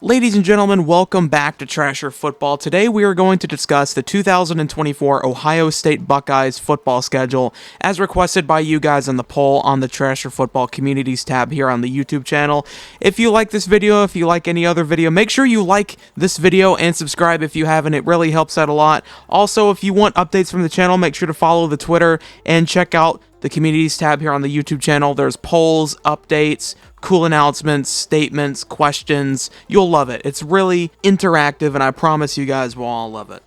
Ladies and gentlemen, welcome back to Trasher Football. Today we are going to discuss the 2024 Ohio State Buckeyes football schedule as requested by you guys on the poll on the Trasher Football Communities tab here on the YouTube channel. If you like this video, if you like any other video, make sure you like this video and subscribe if you haven't. It really helps out a lot. Also, if you want updates from the channel, make sure to follow the Twitter and check out the Communities tab here on the YouTube channel. There's polls, updates, cool announcements, statements, questions. You'll love it. It's really interactive, and I promise you guys will all love it.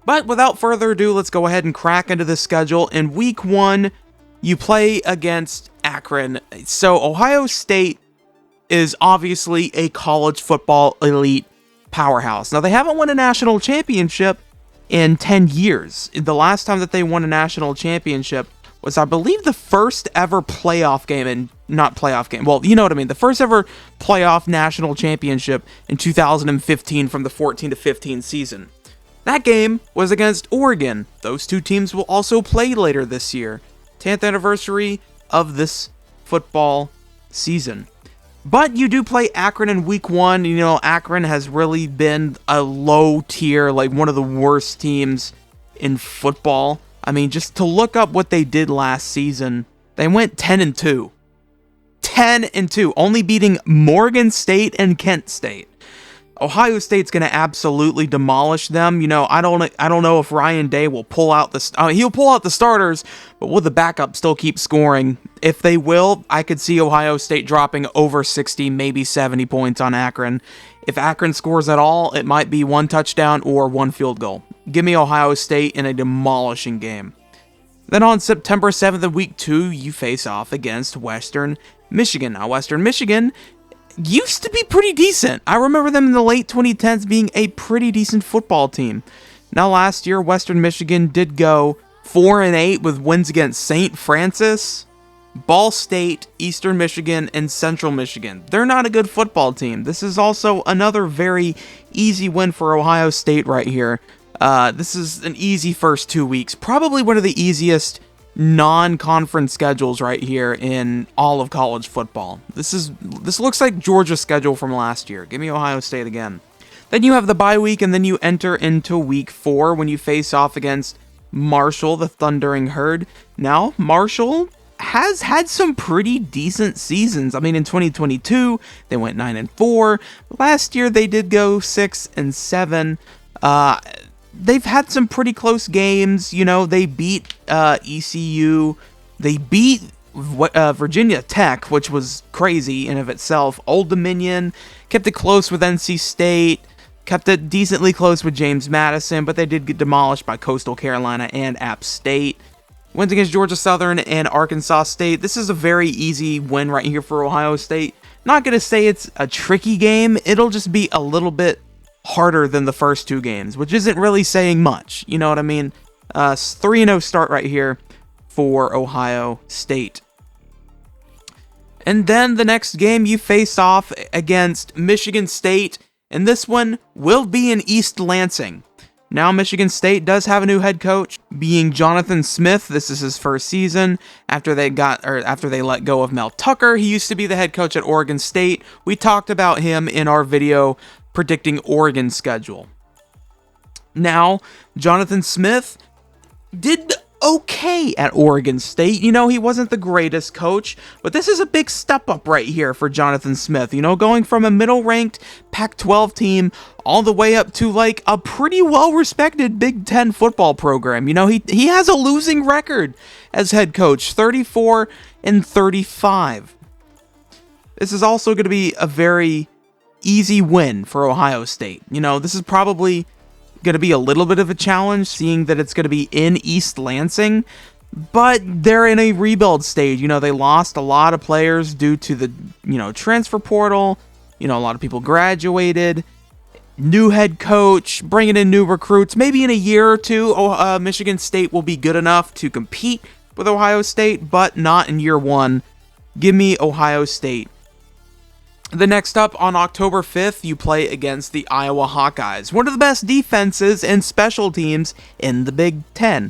But without further ado, let's go ahead and crack into the schedule. In week 1, you play against Akron. So Ohio State is obviously a college football elite powerhouse. Now, they haven't won a national championship in 10 years. The last time that they won a national championship was, I believe, the first ever playoff game, and not playoff game, well, you know what I mean, the first ever playoff national championship in 2015 from the 14 to 15 season. That game was against Oregon. Those two teams will also play later this year. 10th anniversary of this football season. But you do play Akron in week 1. You know, Akron has really been a low tier, like one of the worst teams in football. I mean, just to look up what they did last season, they went 10-2. 10-2, only beating Morgan State and Kent State. Ohio State's going to absolutely demolish them. You know, I don't know if Ryan Day will pull out he'll pull out the starters, but will the backup still keep scoring? If they will, I could see Ohio State dropping over 60, maybe 70 points on Akron. If Akron scores at all, it might be 1 touchdown or 1 field goal. Give me Ohio State in a demolishing game. Then on September 7th of week 2, you face off against Western Michigan. Now, Western Michigan used to be pretty decent. I remember them in the late 2010s being a pretty decent football team. Now, last year, Western Michigan did go 4-8 with wins against St. Francis, Ball State, Eastern Michigan, and Central Michigan. They're not a good football team. This is also another very easy win for Ohio State right here. This is an easy first 2 weeks. Probably one of the easiest non-conference schedules right here in all of college football. This looks like Georgia's schedule from last year. Give me Ohio State again. Then you have the bye week, and then you enter into week 4 when you face off against Marshall, the Thundering Herd. Now, Marshall has had some pretty decent seasons. I mean, in 2022, they went 9-4. Last year, they did go 6-7. They've had some pretty close games. You know, they beat ECU. They beat Virginia Tech, which was crazy in of itself. Old Dominion, kept it close with NC State, kept it decently close with James Madison, but they did get demolished by Coastal Carolina and App State. Wins against Georgia Southern and Arkansas State. This is a very easy win right here for Ohio State. Not going to say it's a tricky game. It'll just be a little bit harder than the first 2 games, which isn't really saying much. You know what I mean? 3-0 start right here for Ohio State. And then the next game you face off against Michigan State, and this one will be in East Lansing. Now, Michigan State does have a new head coach, being Jonathan Smith. This is his first season after they let go of Mel Tucker. He used to be the head coach at Oregon State. We talked about him in our video predicting Oregon's schedule. Now, Jonathan Smith did okay at Oregon State. You know, he wasn't the greatest coach, but this is a big step up right here for Jonathan Smith. You know, going from a middle-ranked Pac-12 team all the way up to, like, a pretty well-respected Big Ten football program. You know, he has a losing record as head coach, 34-35. This is also going to be a very easy win for Ohio State. You know, this is probably going to be a little bit of a challenge, seeing that it's going to be in East Lansing, but they're in a rebuild stage. You know, they lost a lot of players due to the, transfer portal. You know, a lot of people graduated. New head coach, bringing in new recruits. Maybe in a year or two, Michigan State will be good enough to compete with Ohio State, but not in year 1. Give me Ohio State. The next up, on October 5th, you play against the Iowa Hawkeyes, one of the best defenses and special teams in the Big Ten.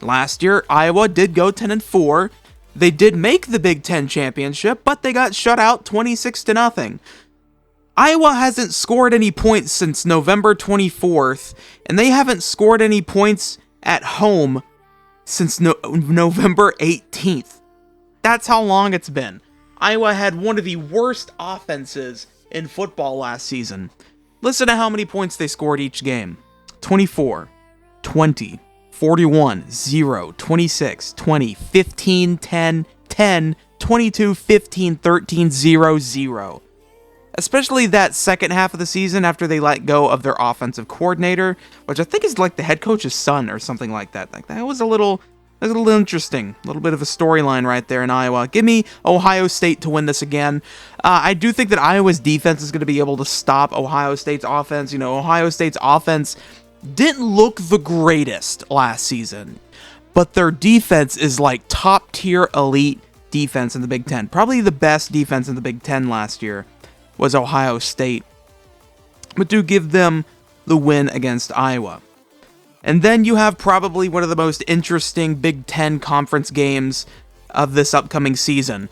Last year, Iowa did go 10-4. They did make the Big Ten championship, but they got shut out 26-0. Iowa hasn't scored any points since November 24th, and they haven't scored any points at home since November 18th. That's how long it's been. Iowa had one of the worst offenses in football last season. Listen to how many points they scored each game. 24, 20, 41, 0, 26, 20, 15, 10, 10, 22, 15, 13, 0, 0. Especially that second half of the season after they let go of their offensive coordinator, which I think is like the head coach's son or something like that. Like that was a little interesting. A little bit of a storyline right there in Iowa. Give me Ohio State to win this again. I do think that Iowa's defense is going to be able to stop Ohio State's offense. You know, Ohio State's offense didn't look the greatest last season, but their defense is like top tier elite defense in the Big Ten. Probably the best defense in the Big Ten last year was Ohio State. But do give them the win against Iowa. And then you have probably one of the most interesting Big Ten conference games of this upcoming season,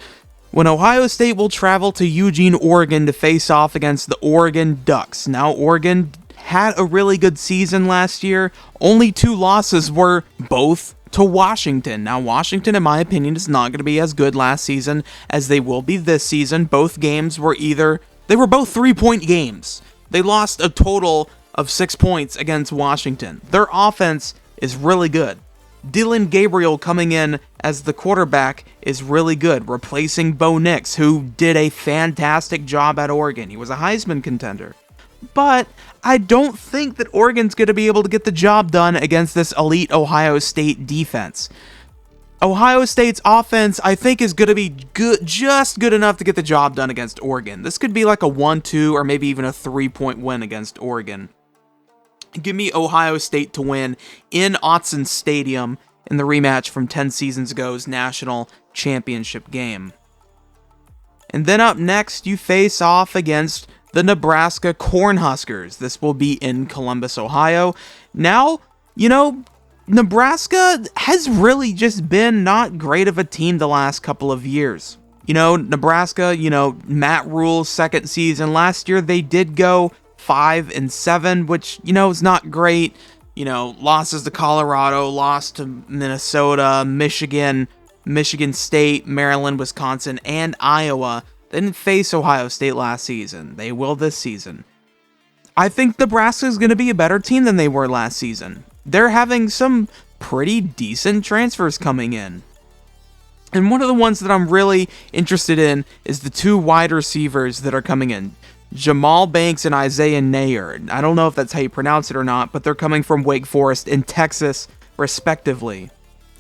when Ohio State will travel to Eugene, Oregon to face off against the Oregon Ducks. Now, Oregon had a really good season last year. Only 2 losses were both to Washington. Now, Washington, in my opinion, is not going to be as good last season as they will be this season. Both games were both 3-point games. They lost a total of 6 points against Washington. Their offense is really good. Dylan Gabriel coming in as the quarterback is really good, replacing Bo Nix, who did a fantastic job at Oregon. He was a Heisman contender. But I don't think that Oregon's going to be able to get the job done against this elite Ohio State defense. Ohio State's offense, I think, is going to be just good enough to get the job done against Oregon. This could be like a 1-2 or maybe even a 3-point win against Oregon. Give me Ohio State to win in Autzen Stadium in the rematch from 10 seasons ago's national championship game. And then up next, you face off against the Nebraska Cornhuskers. This will be in Columbus, Ohio. Now, you know, Nebraska has really just been not great of a team the last couple of years. You know, Nebraska, Matt Rule's second season. Last year, they did go 5-7, which, is not great. Losses to Colorado, lost to Minnesota, Michigan State, Maryland, Wisconsin, and Iowa. They didn't face Ohio State last season. They will this season. I think Nebraska is going to be a better team than they were last season. They're having some pretty decent transfers coming in. And one of the ones that I'm really interested in is the 2 wide receivers that are coming in. Jamal Banks and Isaiah Nayer. I don't know if that's how you pronounce it or not, but they're coming from Wake Forest and Texas, respectively.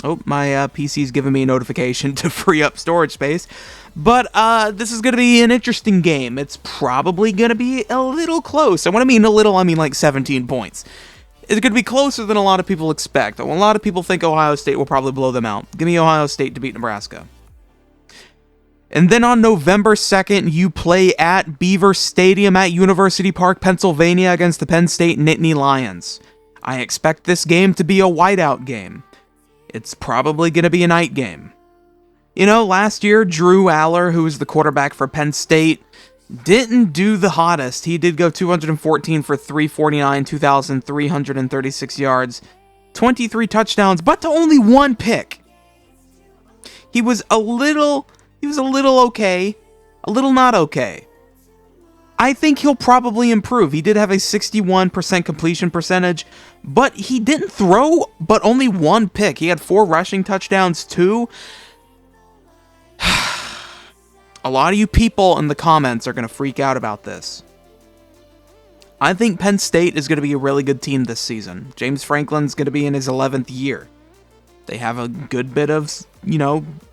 Oh, my PC's giving me a notification to free up storage space. But this is going to be an interesting game. It's probably going to be a little close. And when I mean a little, I mean like 17 points. It's going to be closer than a lot of people expect. A lot of people think Ohio State will probably blow them out. Give me Ohio State to beat Nebraska. And then on November 2nd, you play at Beaver Stadium at University Park, Pennsylvania against the Penn State Nittany Lions. I expect this game to be a whiteout game. It's probably going to be a night game. Last year, Drew Aller, who was the quarterback for Penn State, didn't do the hottest. He did go 214 for 349, 2,336 yards, 23 touchdowns, but to only 1 pick. He was a little okay, a little not okay. I think he'll probably improve. He did have a 61% completion percentage, but he didn't throw but only 1 pick. He had 4 rushing touchdowns too. A lot of you people in the comments are going to freak out about this. I think Penn State is going to be a really good team this season. James Franklin's going to be in his 11th year. They have a good bit of,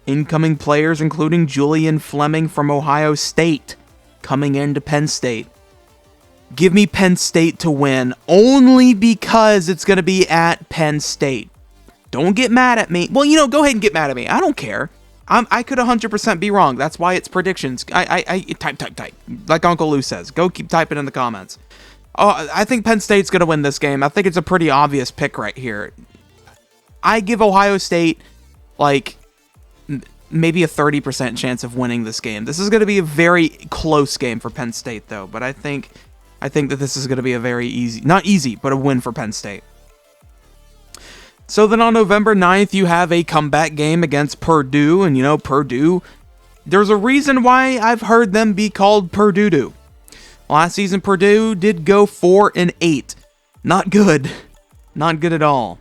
incoming players, including Julian Fleming from Ohio State, coming into Penn State. Give me Penn State to win, only because it's going to be at Penn State. Don't get mad at me. Well, go ahead and get mad at me. I don't care. I could 100% be wrong. That's why it's predictions. I type. Like Uncle Lou says. Go keep typing in the comments. Oh, I think Penn State's going to win this game. I think it's a pretty obvious pick right here. I give Ohio State, maybe a 30% chance of winning this game. This is going to be a very close game for Penn State, though. But I think that this is going to be a very easy, not easy, but a win for Penn State. So then on November 9th, you have a comeback game against Purdue. And, Purdue, there's a reason why I've heard them be called Purdue. Last season, Purdue did go 4-8. Not good. Not good at all.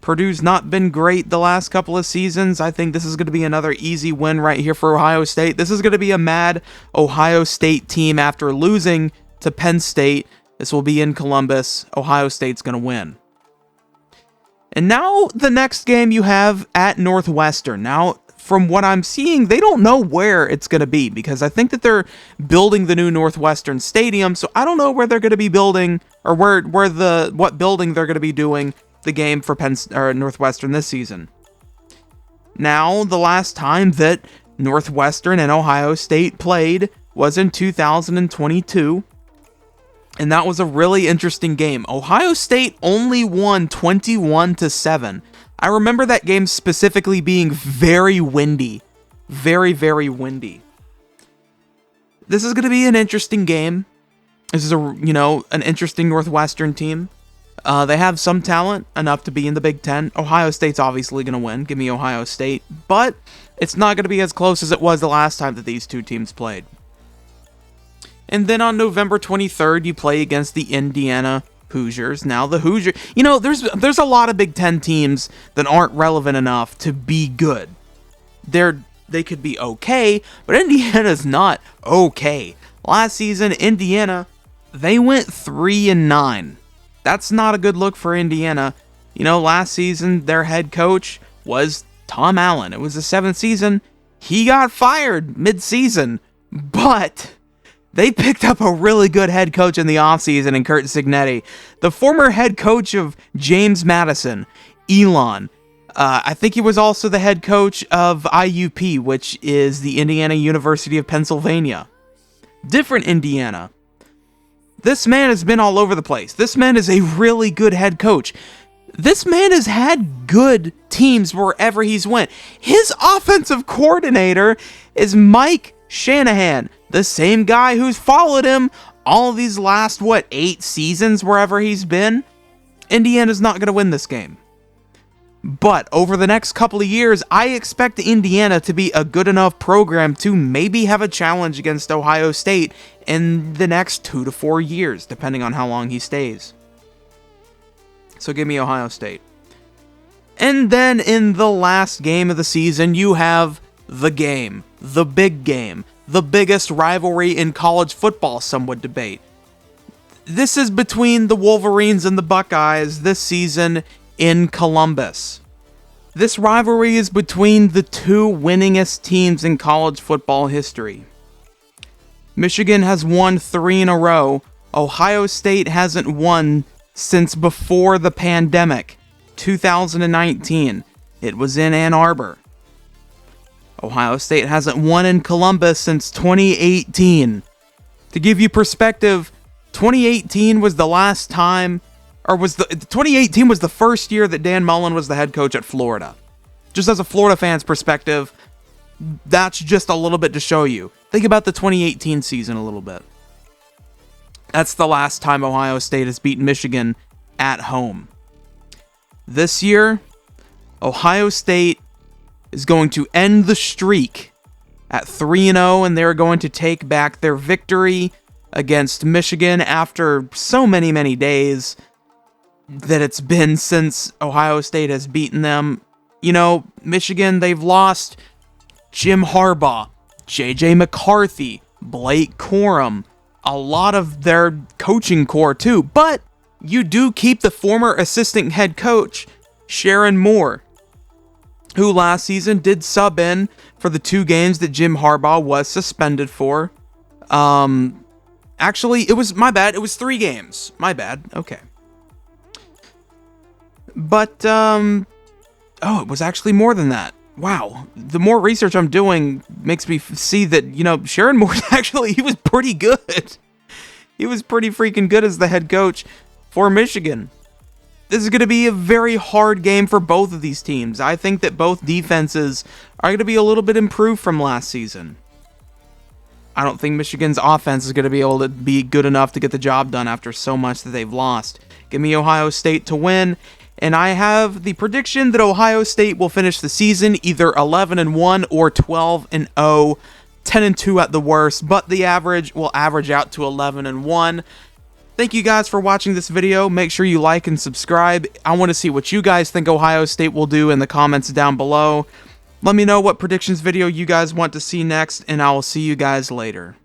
Purdue's not been great the last couple of seasons. I think this is going to be another easy win right here for Ohio State. This is going to be a mad Ohio State team after losing to Penn State. This will be in Columbus. Ohio State's going to win. And now the next game you have at Northwestern. Now, from what I'm seeing, they don't know where it's going to be because I think that they're building the new Northwestern Stadium. So I don't know where they're going to be building or what building they're going to be doing the game for Northwestern this season. Now, the last time that Northwestern and Ohio State played was in 2022. And that was a really interesting game. Ohio State only won 21-7. I remember that game specifically being very windy. Very, very windy. This is going to be an interesting game. This is an interesting Northwestern team. They have some talent, enough to be in the Big Ten. Ohio State's obviously going to win. Give me Ohio State. But it's not going to be as close as it was the last time that these two teams played. And then on November 23rd, you play against the Indiana Hoosiers. Now, the Hoosiers, there's a lot of Big Ten teams that aren't relevant enough to be good. They could be okay, but Indiana's not okay. Last season, Indiana, they went 3-9. That's not a good look for Indiana. Last season, their head coach was Tom Allen. It was the 7th season. He got fired mid-season, but they picked up a really good head coach in the offseason in Curt Cignetti. The former head coach of James Madison, Elon. I think he was also the head coach of IUP, which is the Indiana University of Pennsylvania. Different Indiana. This man has been all over the place. This man is a really good head coach. This man has had good teams wherever he's went. His offensive coordinator is Mike Shanahan, the same guy who's followed him all these last, 8 seasons wherever he's been. Indiana's not going to win this game. But over the next couple of years, I expect Indiana to be a good enough program to maybe have a challenge against Ohio State in the next 2 to 4 years, depending on how long he stays. So give me Ohio State. And then in the last game of the season, you have the game, the big game, the biggest rivalry in college football, some would debate. This is between the Wolverines and the Buckeyes this season in Columbus. This rivalry is between the two winningest teams in college football history. Michigan has won 3 in a row. Ohio State hasn't won since before the pandemic, 2019. It was in Ann Arbor. Ohio State hasn't won in Columbus since 2018. To give you perspective, 2018 was the last time, 2018 was the first year that Dan Mullen was the head coach at Florida. Just as a Florida fan's perspective, that's just a little bit to show you. Think about the 2018 season a little bit. That's the last time Ohio State has beaten Michigan at home. This year, Ohio State is going to end the streak at 3-0, and they're going to take back their victory against Michigan after so many, many days that it's been since Ohio State has beaten them. Michigan, they've lost Jim Harbaugh, J.J. McCarthy, Blake Corum, a lot of their coaching core too, but you do keep the former assistant head coach, Sharon Moore, who last season did sub in for the 2 games that Jim Harbaugh was suspended for. Actually, it was, my bad, it was 3 games. My bad, okay. But, it was actually more than that. Wow, the more research I'm doing makes me see that, Sharon Moore, actually, he was pretty good. He was pretty freaking good as the head coach for Michigan. This is going to be a very hard game for both of these teams. I think that both defenses are going to be a little bit improved from last season. I don't think Michigan's offense is going to be able to be good enough to get the job done after so much that they've lost. Give me Ohio State to win, and I have the prediction that Ohio State will finish the season either 11-1 or 12-0, 10-2 at the worst, but the average will average out to 11-1. Thank you guys for watching this video. Make sure you like and subscribe. I want to see what you guys think Ohio State will do in the comments down below. Let me know what predictions video you guys want to see next, and I will see you guys later.